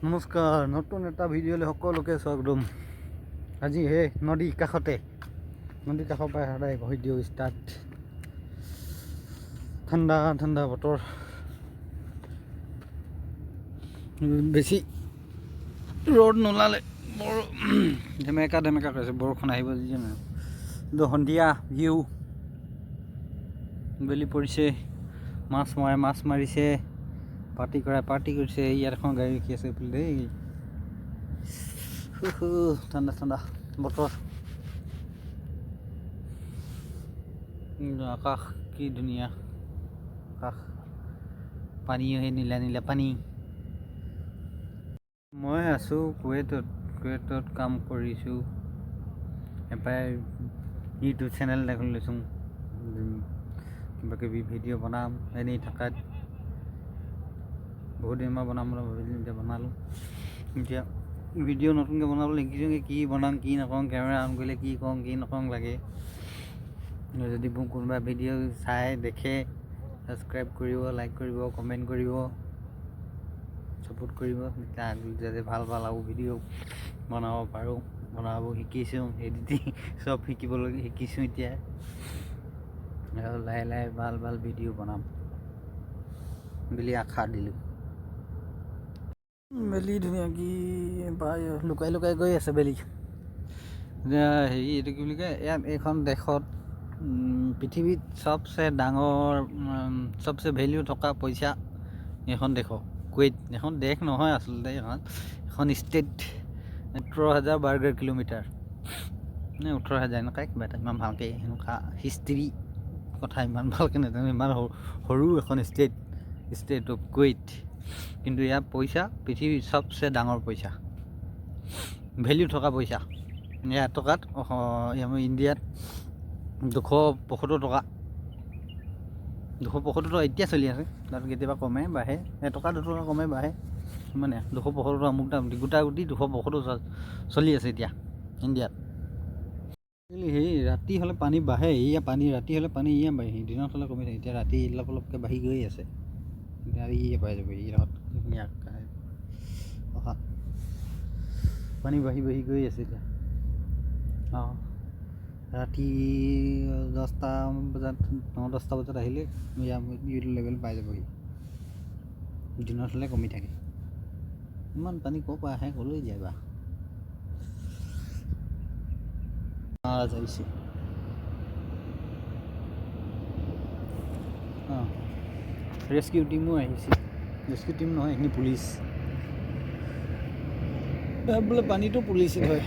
নমস্কাৰ, নতুন এটা ভিডিঅ'লৈ সকলোকে স্বাগতম। আজি নদীৰ কাষৰ পৰা সদায় ভিডিঅ' ষ্টাৰ্ট। ঠাণ্ডা ঠাণ্ডা বতৰ, বেছি ৰ'দ নোলালে বৰ ধেমেকা কৰিছে, বৰষুণ আহিব যেন। কিন্তু সন্ধিয়া ভিউ, বেলি পৰিছে, মাছ মাৰিছে, পাৰ্টি কৰিছে। ইয়াত এখন গাড়ী ৰখি আছে দেই। ঠাণ্ডা বতৰ, আকাশ কি ধুনীয়া আকাশ, পানী নীলা পানী। মই আছোঁ কুৱেইটত কাম কৰিছোঁ। এবাৰ ইউটিউব চেনেল এটা খুলি লৈছোঁ, কিবা কিবি ভিডিঅ' বনাম। এনেই থকাত বহুত দিন মই বনাম বুলি ভাবিছিলোঁ, এতিয়া বনালোঁ। এতিয়া ভিডিঅ' নতুনকৈ বনাবলৈ শিকিছোঁগৈ, কি বনাম কি নকওঁ, কেমেৰা অন কৰিলে কি কওঁ কি নকওঁ লাগে। যদি মোক কোনোবা ভিডিঅ' চাই দেখে, ছাবস্ক্ৰাইব কৰিব, লাইক কৰিব, কমেণ্ট কৰিব, ছাপোৰ্ট কৰিব, যাতে ভাল আৰু ভিডিঅ' বনাব পাৰোঁ। বনাব শিকিছোঁ, এডিটিং চব শিকিছোঁ এতিয়া। আৰু লাহে ভাল ভিডিঅ' বনাম বুলি আশা দিলোঁ। বেলি ধুনীয়াকৈ লুকাই গৈ আছে বেলি। এতিয়া এইটো কি বুলি কয়, এইখন দেশত পৃথিৱীত চবচে ডাঙৰ, চবচে ভেলিউ থকা পইচা এইখন দেশৰ কুৱেইট। এখন দেশ নহয় আচলতে, এখন ষ্টেট। 18,000 বৰ্গ কিলোমিটাৰ, 18,000 এনেকুৱাই কিবা এটা, ইমান ভালকৈ সেনেকুৱা হিষ্ট্ৰী কথা ইমান ভালকৈ নাজানো। ইমান সৰু এখন ষ্টেট অফ কুৱেইট, কিন্তু ইয়াৰ পইচা পৃথিৱীৰ চবচে ডাঙৰ পইচা, ভেলিউ থকা পইচা। ইয়াৰ টকাত আমাৰ ইণ্ডিয়াত 275 টকা। 275 টকা এতিয়া চলি আছে, তাত কেতিয়াবা কমে বাঢ়ে, 1 টকা 2 টকা কমে বাঢ়ে, মানে 275 টকা মোটামুটি গোটাগুটি 275 চলি আছে এতিয়া ইণ্ডিয়াত। ৰাতি হ'লে পানী বাঢ়ে, ৰাতি হ'লে পানী বাঢ়ে, দিনত হ'লে কমি থাকে। এতিয়া ৰাতি অলপকৈ বাঢ়ি গৈ আছে, এতিয়া পাই যাব পানী বাঢ়ি গৈ আছে এতিয়া। ৰাতি 10টা বজাত, 9-10টা বজাত আহিলে এইটো লেভেল পাই যাবহি। দিনত হ'লে কমি থাকে। ইমান পানী ক'ৰ পৰা আহে, ক'লৈ যায় বা। আহিছে ৰেস্কিউ টিমো আহিছে। ৰেস্কিউ টিম নহয়, এইখিনি পুলিচ। বোলে পানীটো পুলিচে হয়।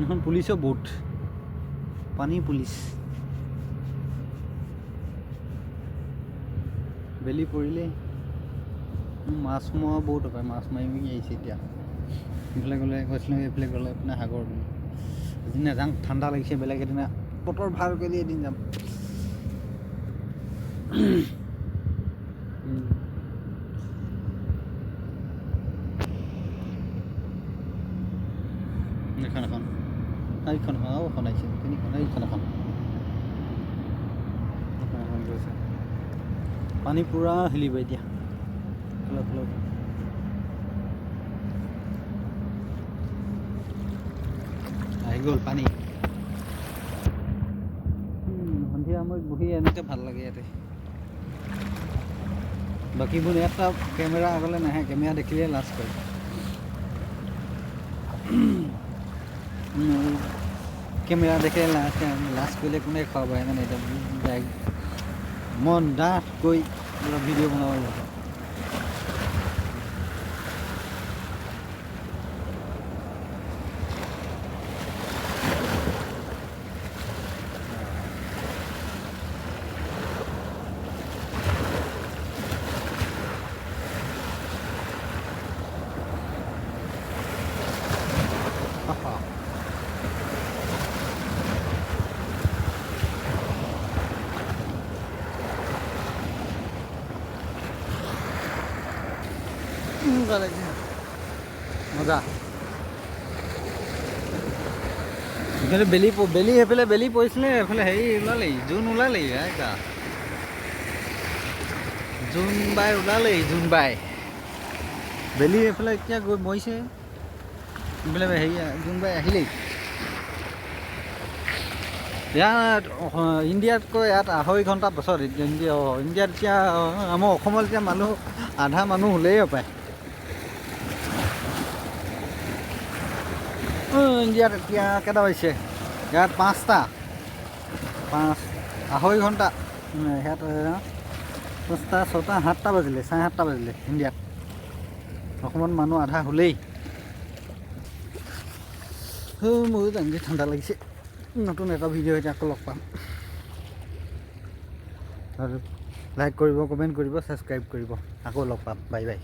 এখন পুলিচৰ বোট, পানী পুলিচ। বেলি পৰিলে মাছ মৰা বহুত পায়, মাছ মাৰি আহিছে এতিয়া। এইফালে গ'লে কৈছিলোঁ, এইফালে গ'লে আপোনাৰ সাগৰ বুলি। এদিন নাযাওঁ, ঠাণ্ডা লাগিছে, বেলেগ এদিনা বতৰ ভাল কৰিলে এদিন যাম। এইখন আহিছে, তিনিখন এখন গৈছে। পানী পূৰা হিলিব এতিয়া, আহি গ'ল পানী। সন্ধিয়া সময়ত বহি এনেকৈ ভাল লাগে ইয়াতে। বাকীবোৰ এটা কেমেৰা আগলৈ নাহে, কেমেৰা দেখিলে লাজ কৰে। কেমেৰা দেখে লাজ কৰিলে কোনে খুৱাব, সেইকাৰণে এতিয়া মন ডাঠকৈ ভিডিঅ' বনাব লাগে। এইফালে বেলি সেইফালে বেলি পৰিছিলে, এইফালে হেৰি ওলালেই, জোন ওলালেই গা জোনবাই ওলালেই, জোনবাই বেলি এইফালে এতিয়া গৈ মৰিছে, এইফালে হেৰি জোনবাই আহিলেই। ইয়াত ইণ্ডিয়াতকৈ ইয়াত 2.5 ঘণ্টা পাছত ইণ্ডিয়াত এতিয়া আমাৰ অসমত এতিয়া মানুহ আধা মানুহ হ'লেই পায়। ইণ্ডিয়াত এতিয়া কেইটা বাজিছে? ইয়াত 5টা, 2.5 ঘণ্টা, ইয়াত 5টা 6টা 7টা বাজিলে, 7:30 বাজিলে ইণ্ডিয়াত। অসমত মানুহ আধা হ'লেই। মোৰো জানি ঠাণ্ডা লাগিছে। নতুন এটা ভিডিঅ' এতিয়া আকৌ লগ পাম। আৰু লাইক কৰিব, কমেণ্ট কৰিব, ছাবস্ক্ৰাইব কৰিব। আকৌ লগ পাম। Bye bye.